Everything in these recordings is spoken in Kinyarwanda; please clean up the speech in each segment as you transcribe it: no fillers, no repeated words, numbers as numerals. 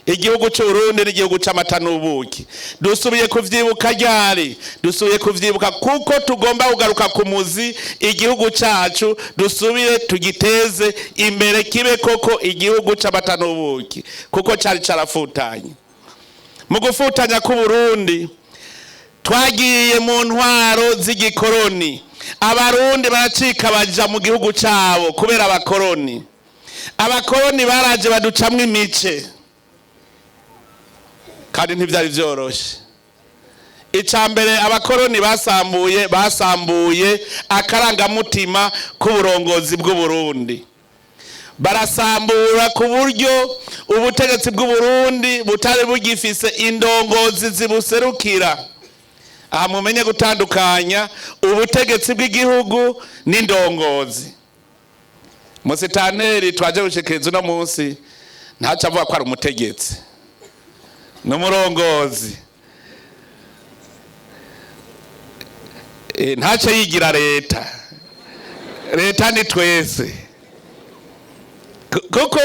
igihugu cy'Uburundi n'igihugu c'amata n'ubuki dusubiye kuvyibuka ryari dusubiye kuvyibuka kuko tugomba kugaruka ku muzi igihugu cacu dusubire tugiteze imbere kibe koko igihugu c'amata n'ubuki kuko cari carafutanye mu gufutanya ku Burundi twagiye mu ntwaro z'igikoroni abarundi baracika baja mu gihugu cabo kubera abakoroni baraje baducamwe imice kandi ntivyari vyoroshe icambere abakoroni basambuye akarangamutima k'uburongozi bw'u Burundi barasambura ku buryo ubutegetsi bw'u Burundi butari bugifise indongozi zibuserukira aha mumenye gutandukanya ubutegetsi bw'igihugu n'indongozi musitanteri twaje gushikiriza no munsi ntaca avuga ko ari umutegetsi n'umurongozi ntaca yigira leta ni twese kuko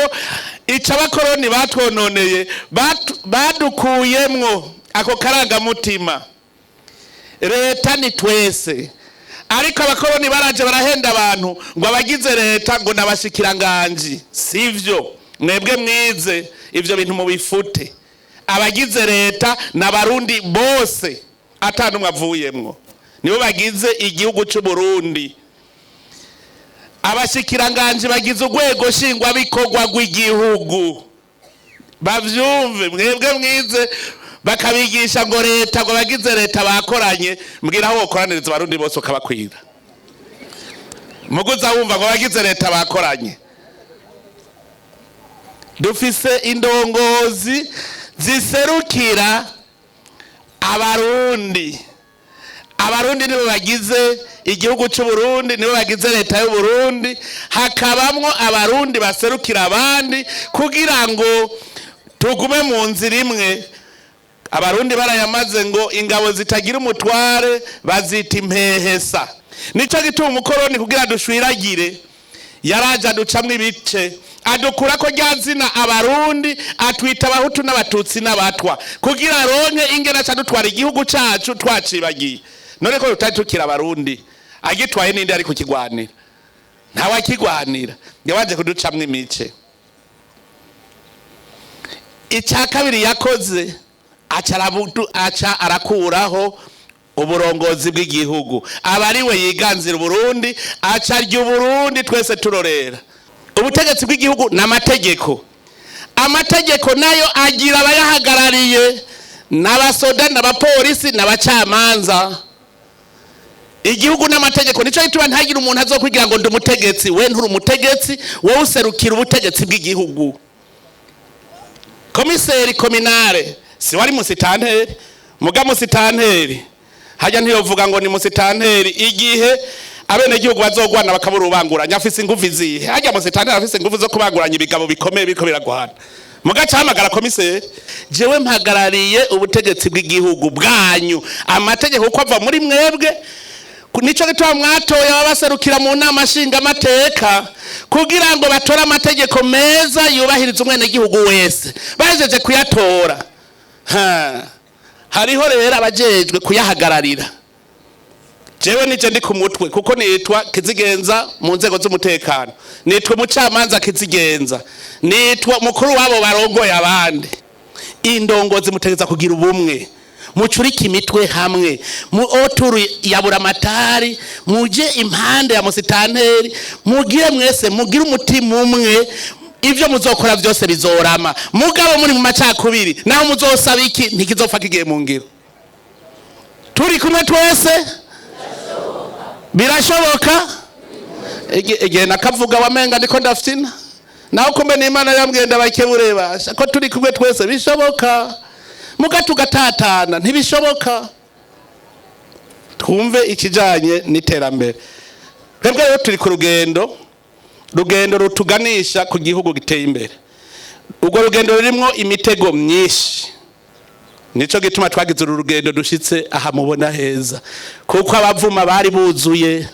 ica abakoroni batwononeye badukuyemwo ako karangamutima leta ni twese ariko abakoroni baraje barahenda abantu ngo abagize leta ngo nabashikiranganji sivyo mwebwe mwize ivyo bintu mu bifute abagize leta n'abarundi bose atanumwe avuyemwo nibo bagize igihugu cy'u Burundi abashikiranganje bagize urwego shingwa bikorwa rw'igihugu bavyumve mwebwe mwize bakabigisha ngo leta ngo bagize leta bakoranye mbwira aho bokoraniriza abarundi bose ukabakwira muguza wumva ngo bagize leta bakoranye dufise indongozi ziserukira abarundi nibo bagize igihugu cy'u Burundi nibo bagize leta y'u Burundi hakabamwo abarundi baserukira abandi kugira ngo tugume mu nzira imwe abarundi barayamaze ngo ingabo zitagira umutware bazita impehesa nico gituma umukoroni kugira dushwiragire yaraje aducamwe ibice adukura ko ryazina abarundi atwita abahutu n'abatutsi n'abatwa kugira ronke ingene aca dutwara igihugu cacu twacibagiye none ko tutari tukira abarundi agitwaye ninde ari kukigwanira ntawe akigwanira yabaje kuducamwe imice icya kabiri yakoze aca arakuraho uburongozi bw'igihugu abariwe yiganzira Burundi aca ry'Uburundi twese turorera ubutegetsi bw'igihugu n'amategeko nayo agira abayahagarariye n'abasoda n'abapolisi n'abacamanza igihugu n'amategeko nico gituma ntagira umuntu azokwigira ngo ndumutegetsi we nturi umutegetsi wowe userukira ubutegetsi bw'igihugu komiseri kominare si wari musitanteri muga musitanteri hajya ntiyovuga ngo ni musitanteri igihe abenegihugu bazogwana bakabura ubanguranya afise ingufu zihe hajya musitanteri afise ingufu zo kubanguranya ibigabo bikomeye biko biragwana muga camagara komiseri jewe mpagarariye ubutegetsi bw'igihugu bwanyu amategeko uko ava muri mwebwe nico gituma mwatoye abaserukira mu nama nshinga amateka kugira ngo batore amategeko meza yubahiriza umwene gihugu wese bajeje kuyatora hariho rero abajejwe kuyahagararira jewe nije ndi ku mutwe kuko nitwa kizigenza mu nzego z'umutekano nitwa umucamanza kizigenza nitwa mukuru wabo barongoye abandi indongozi mutegeza kugira ubumwe mucurika imitwe hamwe mu oturu yabura amatari muje impande ya musitanteri mugire mwese mugire umutima umwe ivyo muzokora vyose bizorama mugabo muri mu macakubiri naho muzosaba iki ntikizopfa kigiye mu ngiro turi kumwe twese birashoboka. Igihe nakavuga wamenga ndiko ndafyina naho kumbe n'Imana yambwenda bakebure basha ko turi kumwe twese bishoboka, muga tugatatana ntibishoboka. Twumve ikijanye n'iterambere. Twebwe rero turi ku rugendo rutuganisha ku gihugu giteye imbere. Urwo rugendo rurimo imitego myinshi, nico gituma twagize uru rugendo dushitse aha mubona heza, kuko abavuma bari buzuye.